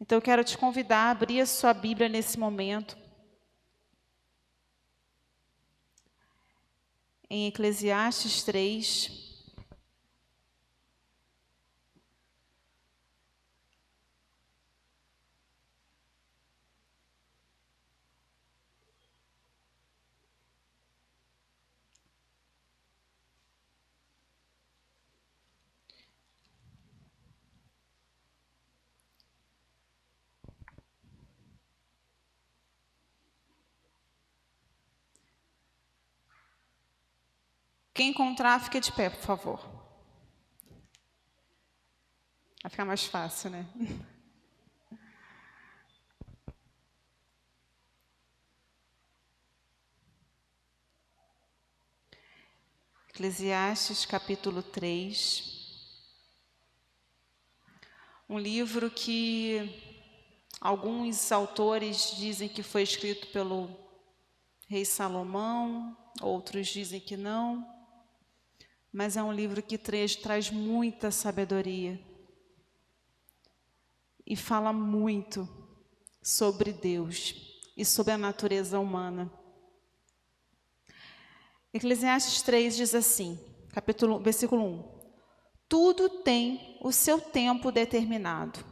Então, eu quero te convidar a abrir a sua Bíblia nesse momento, em Eclesiastes 3. Quem encontrar, fique de pé, por favor. Vai ficar mais fácil, né? Eclesiastes capítulo 3. Um livro que alguns autores dizem que foi escrito pelo rei Salomão, outros dizem que não, mas é um livro que traz muita sabedoria e fala muito sobre Deus e sobre a natureza humana. Eclesiastes 3 diz assim, versículo 1. Tudo tem o seu tempo determinado,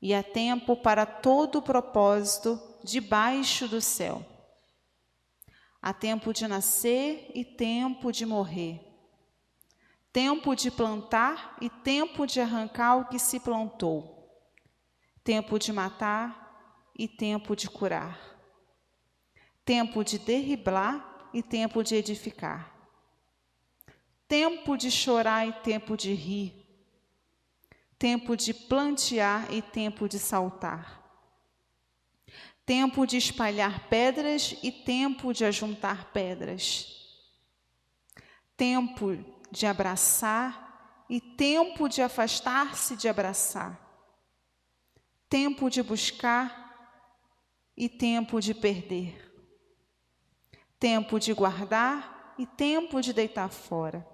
e há tempo para todo o propósito debaixo do céu. Há tempo de nascer e tempo de morrer, tempo de plantar e tempo de arrancar o que se plantou, tempo de matar e tempo de curar, tempo de derribar e tempo de edificar, tempo de chorar e tempo de rir, tempo de plantear e tempo de saltar, tempo de espalhar pedras e tempo de ajuntar pedras, tempo de abraçar e tempo de afastar-se de abraçar, tempo de buscar e tempo de perder, tempo de guardar e tempo de deitar fora,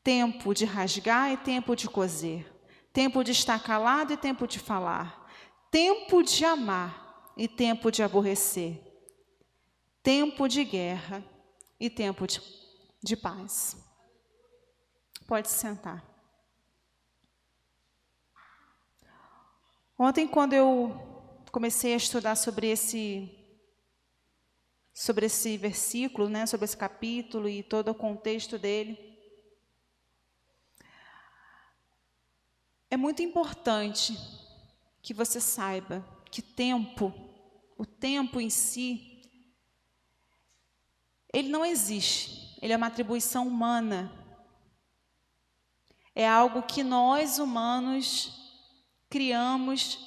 tempo de rasgar e tempo de coser, tempo de estar calado e tempo de falar, tempo de amar e tempo de aborrecer, tempo de guerra e tempo de paz. Pode se sentar. Ontem, quando eu comecei a estudar sobre esse versículo, né, sobre esse capítulo e todo o contexto dele, é muito importante que você saiba que o tempo em si, ele não existe, ele é uma atribuição humana. É algo que nós humanos criamos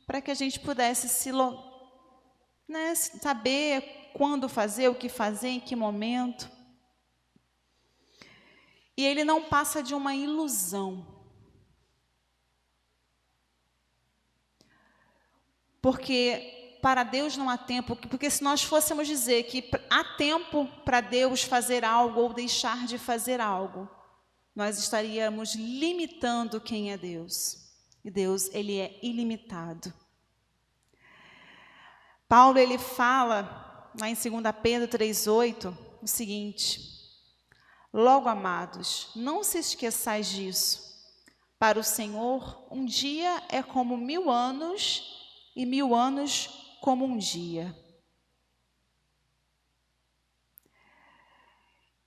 para que a gente pudesse saber quando fazer, o que fazer, em que momento. E ele não passa de uma ilusão. Porque para Deus não há tempo, porque se nós fôssemos dizer que há tempo para Deus fazer algo ou deixar de fazer algo, nós estaríamos limitando quem é Deus. E Deus, ele é ilimitado. Paulo, ele fala, lá em 2 Pedro 3,8, o seguinte: logo, amados, não se esqueçais disso. Para o Senhor, um dia é como 1000 anos, e 1000 anos como um dia.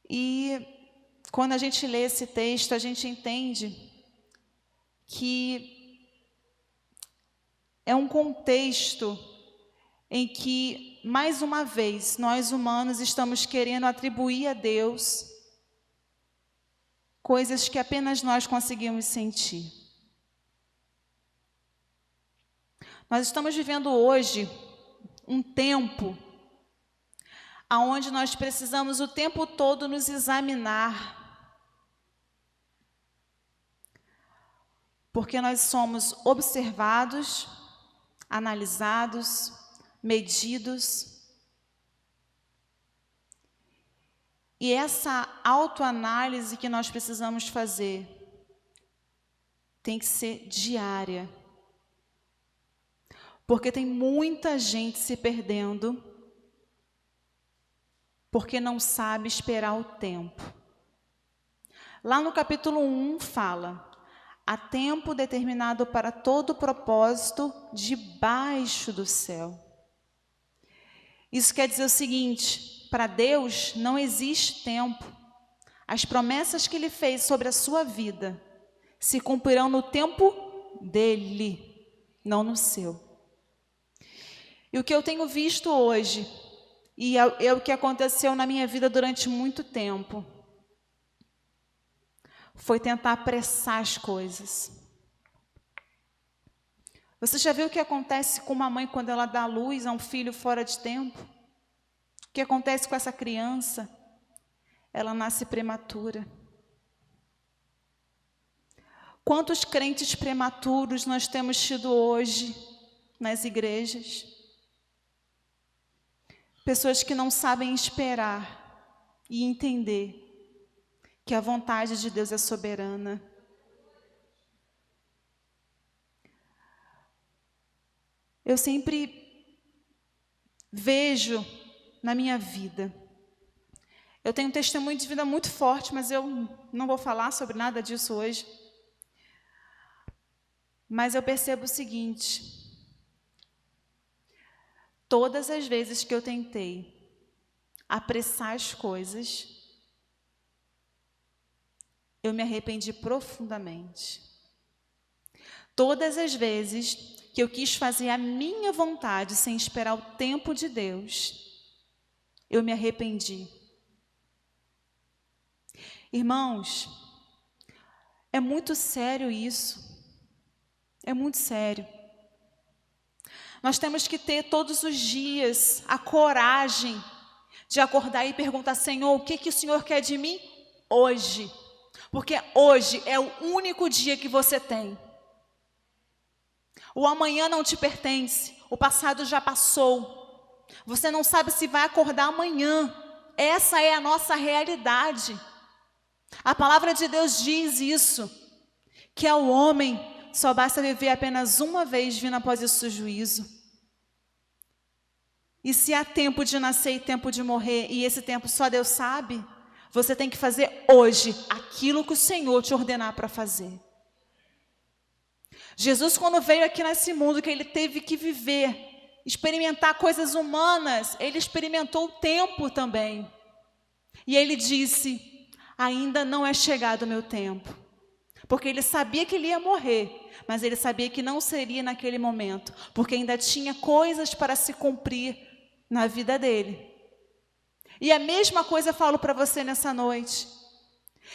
E quando a gente lê esse texto, a gente entende que é um contexto em que, mais uma vez, nós humanos estamos querendo atribuir a Deus coisas que apenas nós conseguimos sentir. Nós estamos vivendo hoje um tempo onde nós precisamos o tempo todo nos examinar, porque nós somos observados, analisados, medidos. E essa autoanálise que nós precisamos fazer tem que ser diária. Porque tem muita gente se perdendo porque não sabe esperar o tempo. Lá no capítulo 1 fala: há tempo determinado para todo propósito debaixo do céu. Isso quer dizer o seguinte: para Deus não existe tempo. As promessas que Ele fez sobre a sua vida se cumprirão no tempo dEle, não no seu. E o que eu tenho visto hoje, e é o que aconteceu na minha vida durante muito tempo, foi tentar apressar as coisas. Você já viu o que acontece com uma mãe quando ela dá luz a um filho fora de tempo? O que acontece com essa criança? Ela nasce prematura. Quantos crentes prematuros nós temos tido hoje nas igrejas? Pessoas que não sabem esperar e entender que a vontade de Deus é soberana. Eu sempre vejo na minha vida, eu tenho um testemunho de vida muito forte, mas eu não vou falar sobre nada disso hoje. Mas eu percebo o seguinte: todas as vezes que eu tentei apressar as coisas, eu me arrependi profundamente. Todas as vezes que eu quis fazer a minha vontade sem esperar o tempo de Deus, eu me arrependi. Irmãos, é muito sério isso. É muito sério. Nós temos que ter todos os dias a coragem de acordar e perguntar: Senhor, o que o Senhor quer de mim hoje? Porque hoje é o único dia que você tem. O amanhã não te pertence, o passado já passou. Você não sabe se vai acordar amanhã. Essa é a nossa realidade. A palavra de Deus diz isso, que ao homem só basta viver apenas uma vez, vindo após isso o juízo. E se há tempo de nascer e tempo de morrer, e esse tempo só Deus sabe, você tem que fazer hoje aquilo que o Senhor te ordenar para fazer. Jesus, quando veio aqui nesse mundo, que Ele teve que viver, experimentar coisas humanas, Ele experimentou o tempo também. E Ele disse: ainda não é chegado o meu tempo. Porque Ele sabia que Ele ia morrer, mas Ele sabia que não seria naquele momento, porque ainda tinha coisas para se cumprir na vida dele. E a mesma coisa eu falo para você nessa noite.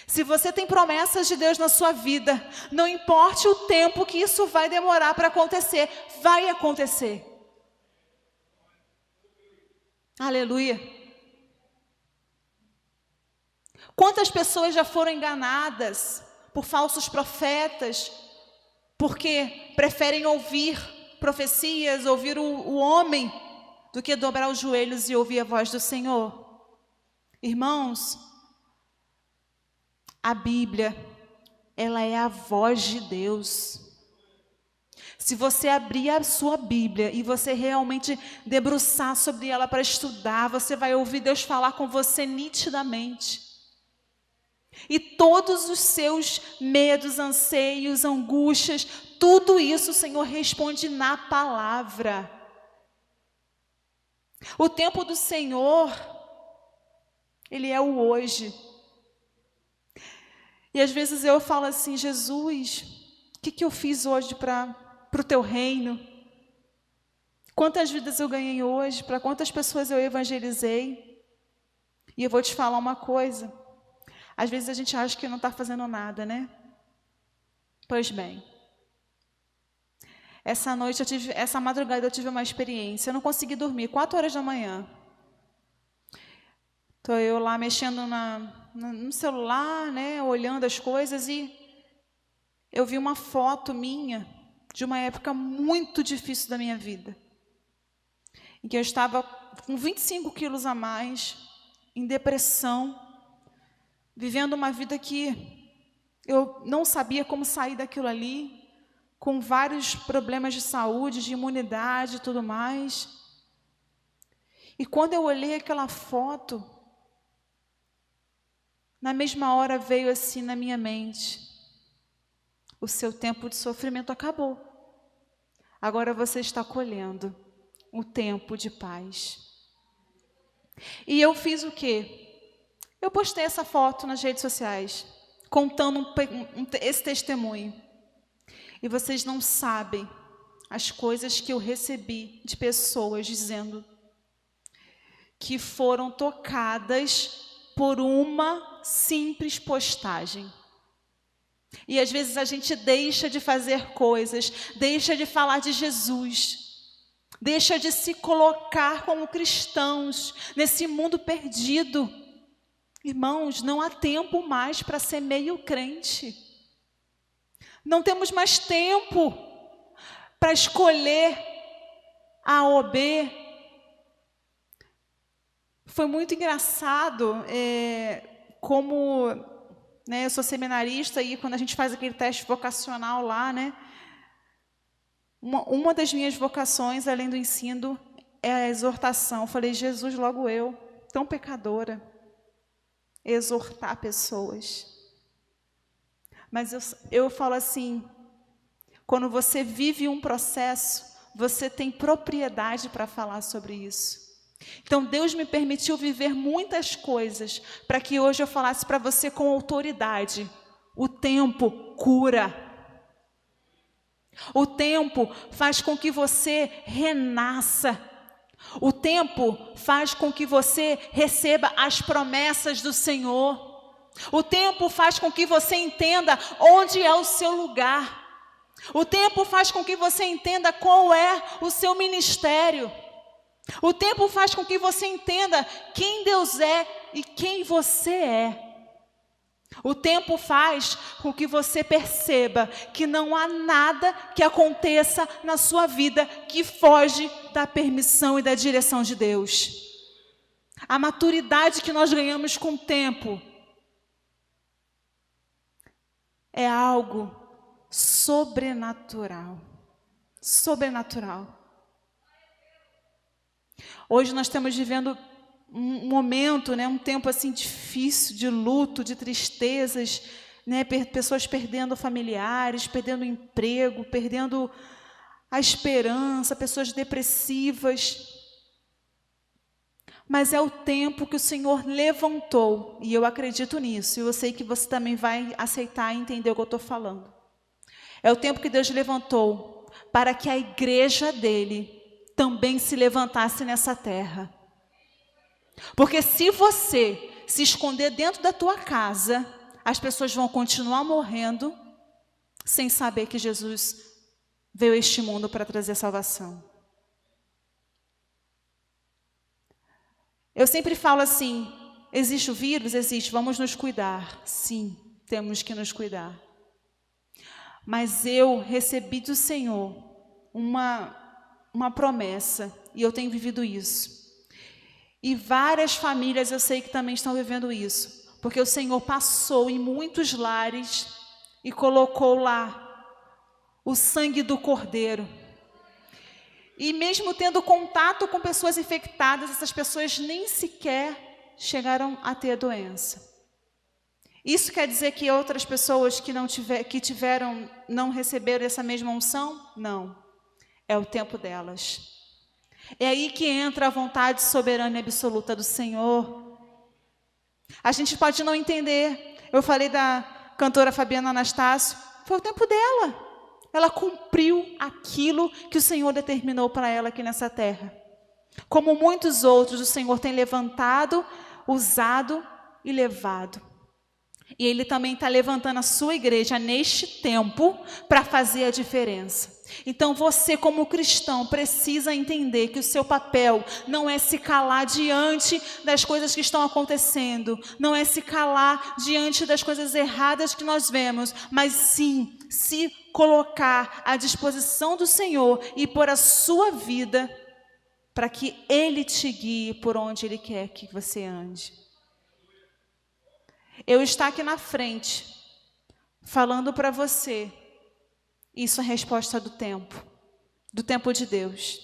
Se você tem promessas de Deus na sua vida, não importe o tempo que isso vai demorar para acontecer, vai acontecer. Aleluia. Quantas pessoas já foram enganadas por falsos profetas, porque preferem ouvir profecias, ouvir o homem, do que dobrar os joelhos e ouvir a voz do Senhor? Irmãos, a Bíblia, ela é a voz de Deus. Se você abrir a sua Bíblia e você realmente debruçar sobre ela para estudar, você vai ouvir Deus falar com você nitidamente. E todos os seus medos, anseios, angústias, tudo isso o Senhor responde na palavra. O tempo do Senhor, Ele é o hoje. E às vezes eu falo assim: Jesus, o que eu fiz hoje para o teu reino? Quantas vidas eu ganhei hoje? Para quantas pessoas eu evangelizei? E eu vou te falar uma coisa. Às vezes a gente acha que não está fazendo nada, né? Pois bem. Essa madrugada eu tive uma experiência. Eu não consegui dormir, 4 horas da manhã. Estou eu lá mexendo no celular, né, olhando as coisas, e eu vi uma foto minha de uma época muito difícil da minha vida, em que eu estava com 25 quilos a mais, em depressão, vivendo uma vida que eu não sabia como sair daquilo ali, com vários problemas de saúde, de imunidade e tudo mais. E quando eu olhei aquela foto, na mesma hora veio assim na minha mente: o seu tempo de sofrimento acabou. Agora você está colhendo o tempo de paz. E eu fiz o quê? Eu postei essa foto nas redes sociais, contando esse testemunho. E vocês não sabem as coisas que eu recebi de pessoas dizendo que foram tocadas por uma simples postagem. E às vezes a gente deixa de fazer coisas, deixa de falar de Jesus, deixa de se colocar como cristãos nesse mundo perdido. Irmãos, não há tempo mais para ser meio crente. Não temos mais tempo para escolher A ou B. Foi muito engraçado como, né, eu sou seminarista e quando a gente faz aquele teste vocacional lá, né, uma das minhas vocações, além do ensino, é a exortação. Eu falei: Jesus, logo eu, tão pecadora, exortar pessoas. Mas eu falo assim, quando você vive um processo, você tem propriedade para falar sobre isso. Então Deus me permitiu viver muitas coisas para que hoje eu falasse para você com autoridade: o tempo cura. O tempo faz com que você renasça. O tempo faz com que você receba as promessas do Senhor. O tempo faz com que você entenda onde é o seu lugar. O tempo faz com que você entenda qual é o seu ministério. O tempo faz com que você entenda quem Deus é e quem você é. O tempo faz com que você perceba que não há nada que aconteça na sua vida que foge da permissão e da direção de Deus. A maturidade que nós ganhamos com o tempo é algo sobrenatural. Sobrenatural. Hoje nós estamos vivendo um momento, né, um tempo assim difícil, de luto, de tristezas, né, pessoas perdendo familiares, perdendo emprego, perdendo a esperança, pessoas depressivas. Mas é o tempo que o Senhor levantou, e eu acredito nisso, e eu sei que você também vai aceitar e entender o que eu estou falando. É o tempo que Deus levantou para que a igreja dele também se levantasse nessa terra. Porque se você se esconder dentro da tua casa, as pessoas vão continuar morrendo sem saber que Jesus veio a este mundo para trazer salvação. Eu sempre falo assim: existe o vírus? Existe, vamos nos cuidar. Sim, temos que nos cuidar. Mas eu recebi do Senhor uma promessa, e eu tenho vivido isso. E várias famílias eu sei que também estão vivendo isso, porque o Senhor passou em muitos lares e colocou lá o sangue do Cordeiro. E mesmo tendo contato com pessoas infectadas, essas pessoas nem sequer chegaram a ter a doença. Isso quer dizer que outras pessoas que não receberam essa mesma unção? Não. É o tempo delas. É aí que entra a vontade soberana e absoluta do Senhor. A gente pode não entender. Eu falei da cantora Fabiana Anastácio. Foi o tempo dela. Ela cumpriu aquilo que o Senhor determinou para ela aqui nessa terra. Como muitos outros, o Senhor tem levantado, usado e levado. E Ele também está levantando a sua igreja neste tempo para fazer a diferença. Então você, como cristão, precisa entender que o seu papel não é se calar diante das coisas que estão acontecendo, não é se calar diante das coisas erradas que nós vemos, mas sim se colocar à disposição do Senhor e pôr a sua vida para que Ele te guie por onde Ele quer que você ande. Eu estar aqui na frente, falando para você Isso é a resposta do tempo de Deus.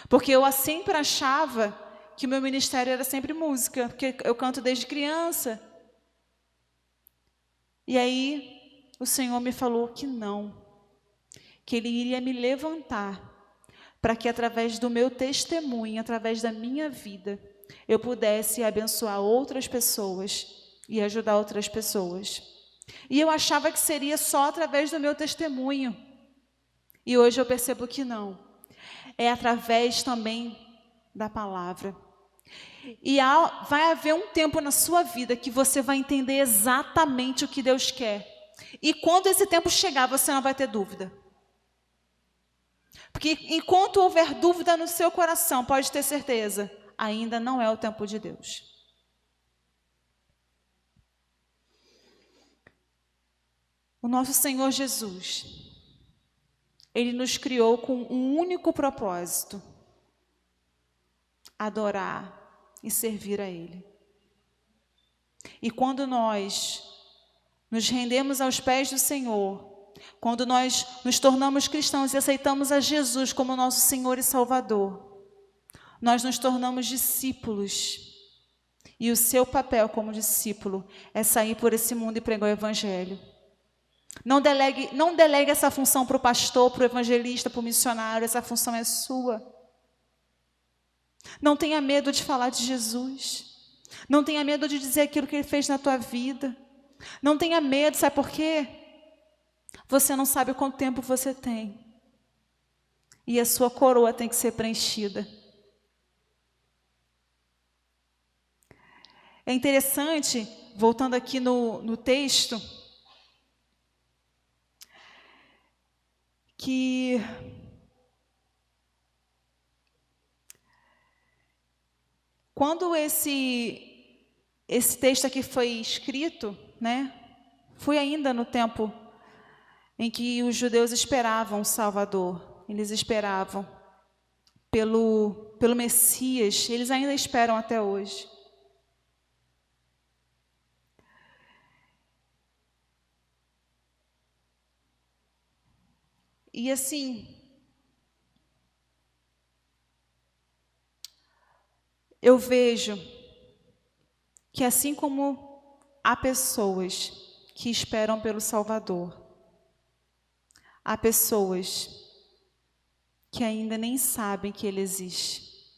Porque eu sempre achava que o meu ministério era sempre música, porque eu canto desde criança. E aí o Senhor me falou que não, que Ele iria me levantar para que através do meu testemunho, através da minha vida, eu pudesse abençoar outras pessoas e ajudar outras pessoas. E eu achava que seria só através do meu testemunho. E hoje eu percebo que não. É através também da palavra. E vai haver um tempo na sua vida que você vai entender exatamente o que Deus quer. E quando esse tempo chegar, você não vai ter dúvida. Porque enquanto houver dúvida no seu coração, pode ter certeza, ainda não é o tempo de Deus. O nosso Senhor Jesus, Ele nos criou com um único propósito: adorar e servir a Ele. E quando nós nos rendemos aos pés do Senhor, quando nós nos tornamos cristãos e aceitamos a Jesus como nosso Senhor e Salvador, nós nos tornamos discípulos. E o seu papel como discípulo é sair por esse mundo e pregar o Evangelho. Não delegue essa função para o pastor, para o evangelista, para o missionário. Essa função é sua. Não tenha medo de falar de Jesus. Não tenha medo de dizer aquilo que Ele fez na tua vida. Não tenha medo, sabe por quê? Você não sabe quanto tempo você tem. E a sua coroa tem que ser preenchida. É interessante, voltando aqui no texto, que quando esse texto aqui foi escrito, né, foi ainda no tempo em que os judeus esperavam o Salvador. Eles esperavam pelo Messias. Eles ainda esperam até hoje. E assim, eu vejo que assim como há pessoas que esperam pelo Salvador, há pessoas que ainda nem sabem que Ele existe.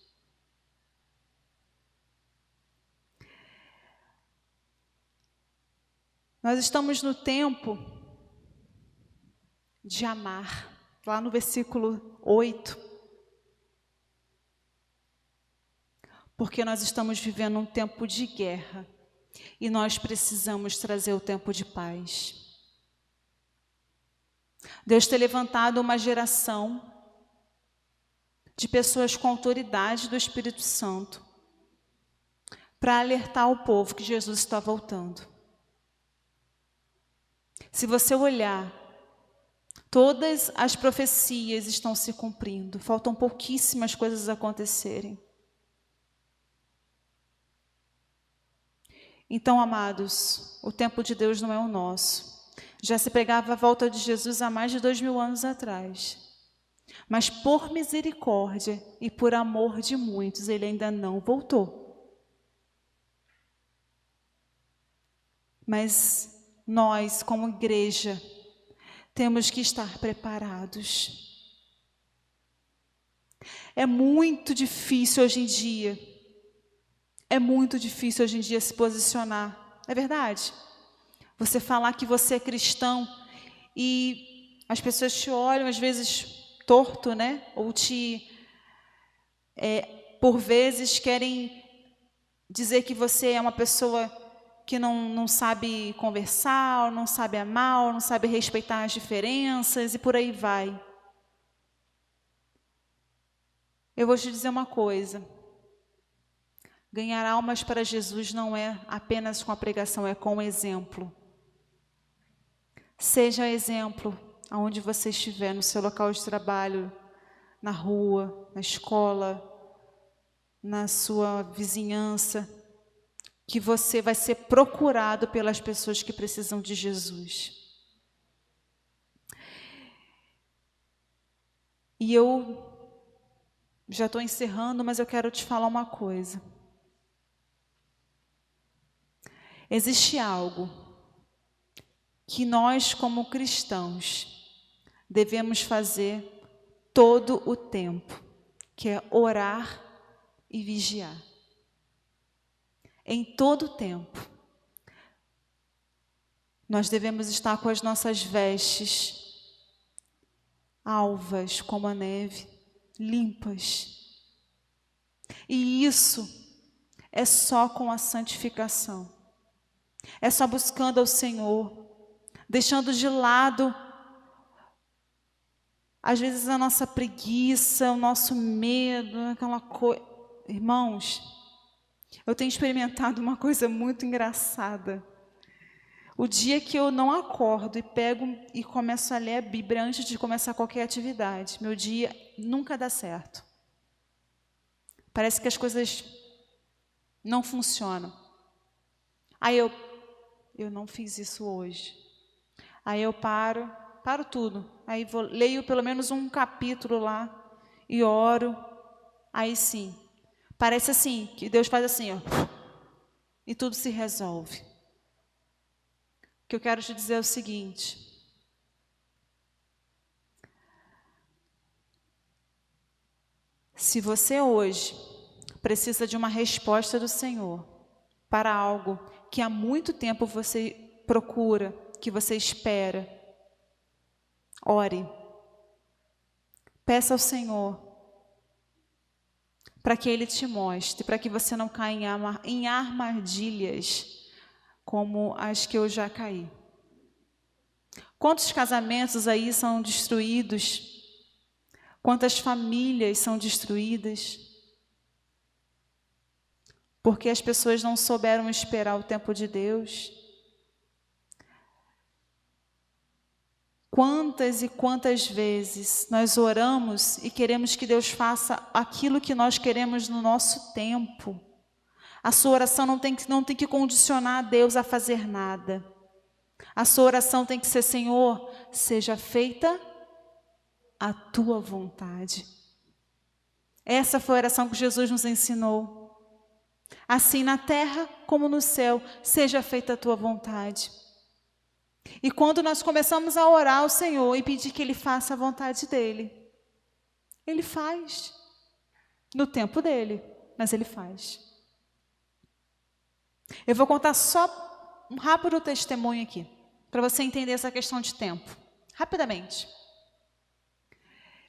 Nós estamos no tempo de amar, lá no versículo 8. Porque nós estamos vivendo um tempo de guerra e nós precisamos trazer o tempo de paz. Deus tem levantado uma geração de pessoas com autoridade do Espírito Santo para alertar o povo que Jesus está voltando. Se você olhar, todas as profecias estão se cumprindo, faltam pouquíssimas coisas acontecerem. Então, amados, o tempo de Deus não é o nosso. Já se pregava a volta de Jesus há mais de 2000 anos atrás. Mas por misericórdia e por amor de muitos, Ele ainda não voltou. Mas nós, como igreja, temos que estar preparados. É muito difícil hoje em dia. É muito difícil hoje em dia se posicionar. É verdade? Você falar que você é cristão e as pessoas te olham às vezes torto, né? Ou por vezes querem dizer que você é uma pessoa que não sabe conversar, ou não sabe amar, ou não sabe respeitar as diferenças e por aí vai. Eu vou te dizer uma coisa. Ganhar almas para Jesus não é apenas com a pregação, é com o exemplo. Seja exemplo aonde você estiver, no seu local de trabalho, na rua, na escola, na sua vizinhança, que você vai ser procurado pelas pessoas que precisam de Jesus. E eu já estou encerrando, mas eu quero te falar uma coisa. Existe algo que nós, como cristãos, devemos fazer todo o tempo, que é orar e vigiar. Em todo o tempo. Nós devemos estar com as nossas vestes alvas como a neve, limpas. E isso é só com a santificação. É só buscando ao Senhor, deixando de lado, às vezes, a nossa preguiça, o nosso medo, aquela coisa. Irmãos, eu tenho experimentado uma coisa muito engraçada. O dia que eu não acordo e pego e começo a ler a Bíblia antes de começar qualquer atividade, meu dia nunca dá certo. Parece que as coisas não funcionam. Aí eu não fiz isso hoje. Aí eu paro tudo. Aí leio pelo menos um capítulo lá e oro. Aí sim, parece assim, que Deus faz assim, ó, e tudo se resolve. O que eu quero te dizer é o seguinte: se você hoje precisa de uma resposta do Senhor para algo que há muito tempo você procura, que você espera, ore. Peça ao Senhor para que Ele te mostre, para que você não caia em armadilhas como as que eu já caí. Quantos casamentos aí são destruídos? Quantas famílias são destruídas? Porque as pessoas não souberam esperar o tempo de Deus. Quantas e quantas vezes nós oramos e queremos que Deus faça aquilo que nós queremos no nosso tempo. A sua oração não tem que condicionar a Deus a fazer nada. A sua oração tem que ser: Senhor, seja feita a tua vontade. Essa foi a oração que Jesus nos ensinou. Assim na terra como no céu, seja feita a tua vontade. E quando nós começamos a orar ao Senhor e pedir que Ele faça a vontade dEle, Ele faz. No tempo dEle, mas Ele faz. Eu vou contar só um rápido testemunho aqui, para você entender essa questão de tempo. Rapidamente.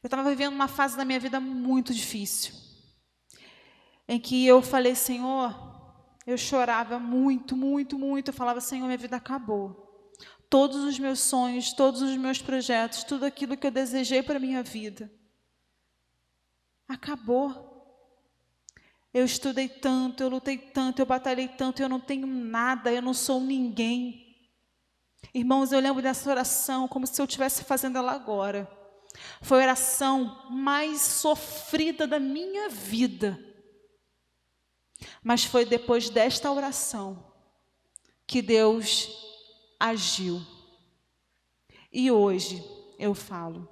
Eu estava vivendo uma fase da minha vida muito difícil, em que eu falei: Senhor, eu chorava muito, muito, muito. Eu falava: Senhor, minha vida acabou. Todos os meus sonhos, todos os meus projetos, tudo aquilo que eu desejei para a minha vida, acabou. Eu estudei tanto, eu lutei tanto, eu batalhei tanto, eu não tenho nada, eu não sou ninguém. Irmãos, eu lembro dessa oração como se eu estivesse fazendo ela agora. Foi a oração mais sofrida da minha vida. Mas foi depois desta oração que Deus agiu. E hoje eu falo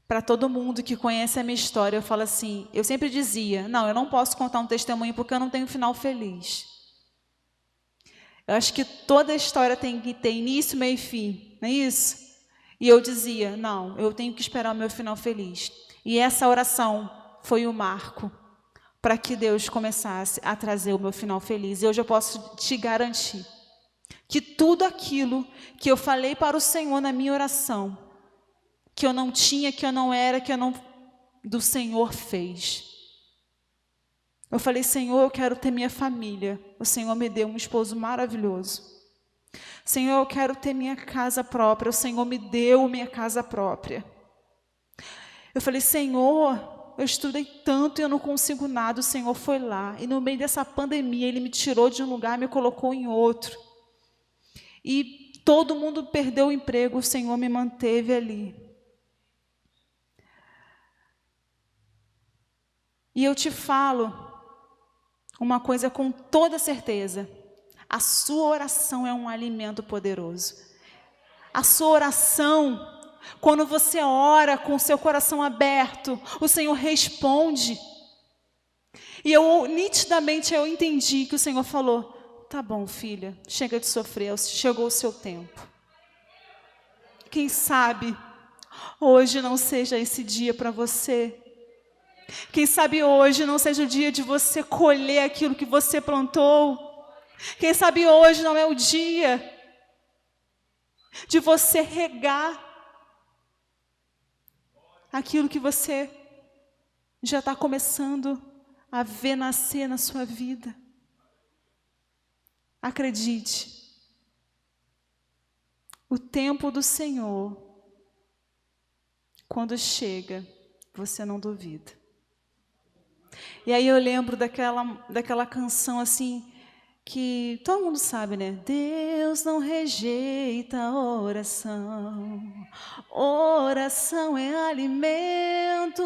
para todo mundo que conhece a minha história, eu falo assim, eu sempre dizia: não, eu não posso contar um testemunho porque eu não tenho um final feliz. Eu acho que toda história tem que ter início, meio e fim, não é isso? E eu dizia: não, eu tenho que esperar o meu final feliz. E essa oração foi o marco para que Deus começasse a trazer o meu final feliz. E hoje eu posso te garantir que tudo aquilo que eu falei para o Senhor na minha oração, que eu não tinha, que eu não era, do Senhor fez. Eu falei: Senhor, eu quero ter minha família. O Senhor me deu um esposo maravilhoso. Senhor, eu quero ter minha casa própria. O Senhor me deu minha casa própria. Eu falei: Senhor, eu estudei tanto e eu não consigo nada. O Senhor foi lá. E no meio dessa pandemia, Ele me tirou de um lugar e me colocou em outro. E todo mundo perdeu o emprego, o Senhor me manteve ali. E eu te falo uma coisa com toda certeza: a sua oração é um alimento poderoso. A sua oração Quando você ora com o seu coração aberto, o Senhor responde. E nitidamente eu entendi que o Senhor falou: tá bom, filha, chega de sofrer, chegou o seu tempo. Quem sabe hoje não seja esse dia para você. Quem sabe hoje não seja o dia de você colher aquilo que você plantou. Quem sabe hoje não é o dia de você regar aquilo que você já está começando a ver nascer na sua vida. Acredite, o tempo do Senhor, quando chega, você não duvida. E aí eu lembro daquela canção assim, que todo mundo sabe, né? Deus não rejeita a oração, oração é alimento.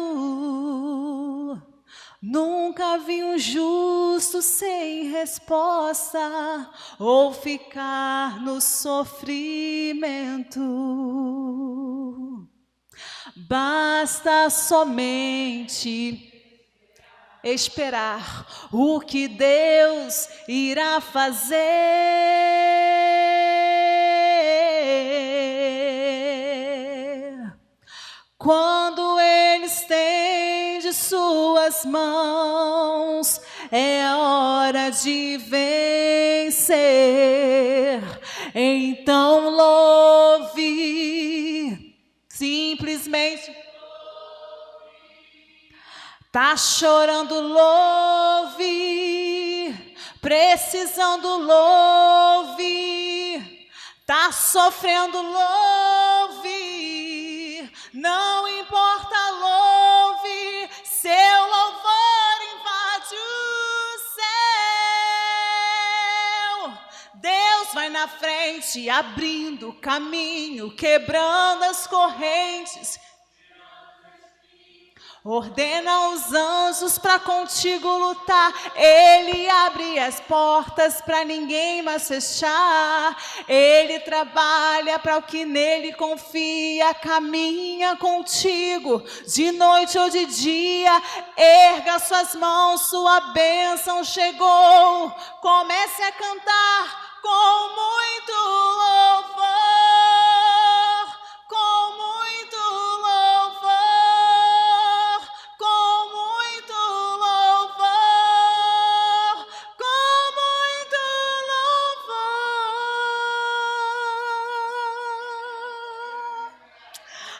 Nunca vi um justo sem resposta ou ficar no sofrimento. Basta somente esperar o que Deus irá fazer. Quando Ele estende suas mãos, é hora de vencer. Então louve, simplesmente. Tá chorando, louve. Precisando, louve. Tá sofrendo, louve. Não importa, louve. Seu louvor invade o céu. Deus vai na frente, abrindo caminho, quebrando as correntes. Ordena aos anjos para contigo lutar. Ele abre as portas para ninguém mais fechar. Ele trabalha para o que nele confia. Caminha contigo de noite ou de dia. Erga suas mãos, sua bênção chegou. Comece a cantar com muito louvor. Com muito louvor.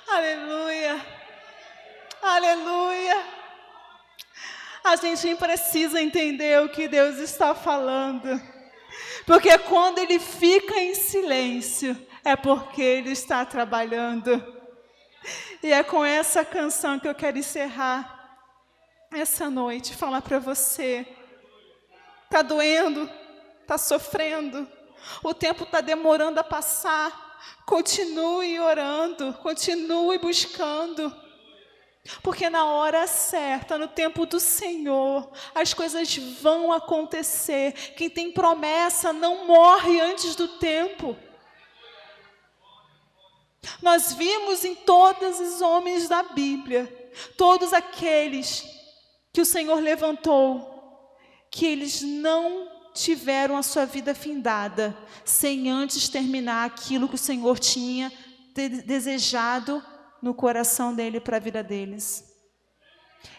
Aleluia, aleluia. A gente precisa entender o que Deus está falando, porque quando Ele fica em silêncio, é porque Ele está trabalhando. E é com essa canção que eu quero encerrar essa noite, falar para você: está doendo, está sofrendo, o tempo está demorando a passar. Continue orando, continue buscando, porque na hora certa, no tempo do Senhor, as coisas vão acontecer. Quem tem promessa não morre antes do tempo. Nós vimos em todos os homens da Bíblia, todos aqueles que o Senhor levantou, que eles não tiveram a sua vida findada, sem antes terminar aquilo que o Senhor tinha desejado no coração dele para a vida deles.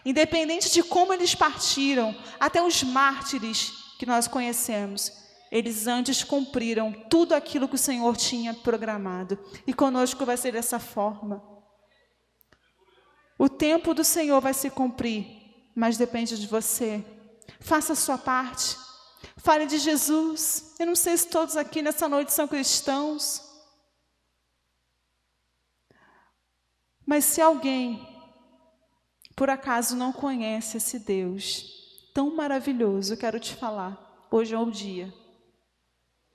Independente de como eles partiram, até os mártires que nós conhecemos, eles antes cumpriram tudo aquilo que o Senhor tinha programado. E conosco vai ser dessa forma. O tempo do Senhor vai se cumprir, mas depende de você. Faça a sua parte. Fale de Jesus. Eu não sei se todos aqui nessa noite são cristãos. Mas se alguém, por acaso, não conhece esse Deus tão maravilhoso, eu quero te falar, hoje é o dia.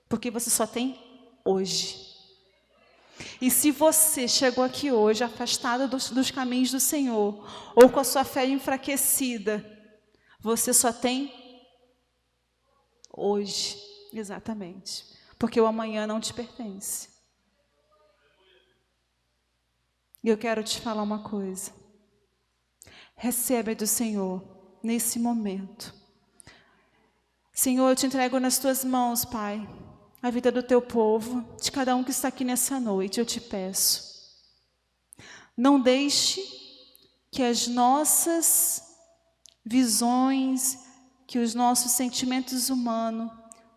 Porque você só tem hoje. E se você chegou aqui hoje afastado dos caminhos do Senhor, ou com a sua fé enfraquecida, você só tem hoje, exatamente, porque o amanhã não te pertence. E eu quero te falar uma coisa. Recebe do Senhor nesse momento. Senhor, eu te entrego nas tuas mãos, Pai, a vida do teu povo, de cada um que está aqui nessa noite, eu te peço. Não deixe que as nossas visões, que os nossos sentimentos humanos,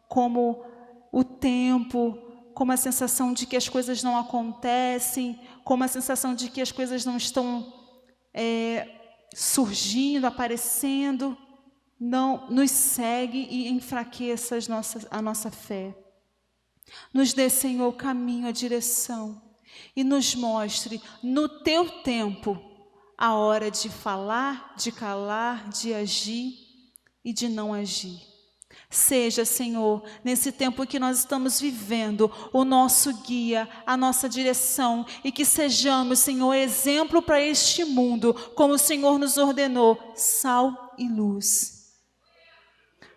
como o tempo, como a sensação de que as coisas não acontecem, como a sensação de que as coisas não estão surgindo, aparecendo, não nos segue e enfraqueça a nossa fé. Nos dê, Senhor, o caminho, a direção e nos mostre no teu tempo a hora de falar, de calar, de agir e de não agir. Seja, Senhor, nesse tempo que nós estamos vivendo, o nosso guia, a nossa direção, e que sejamos, Senhor, exemplo para este mundo, como o Senhor nos ordenou, sal e luz.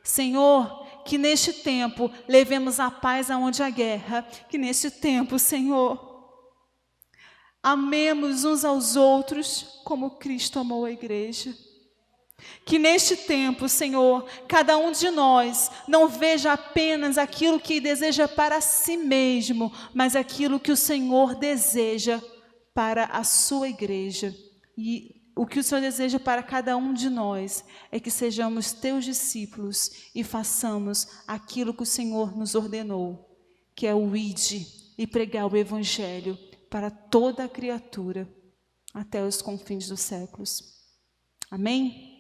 Senhor, que neste tempo levemos a paz aonde há guerra, que neste tempo, Senhor, amemos uns aos outros como Cristo amou a igreja. Que neste tempo, Senhor, cada um de nós não veja apenas aquilo que deseja para si mesmo, mas aquilo que o Senhor deseja para a sua igreja. E o que o Senhor deseja para cada um de nós é que sejamos teus discípulos e façamos aquilo que o Senhor nos ordenou, que é o ide e pregar o evangelho para toda a criatura, até os confins dos séculos. Amém?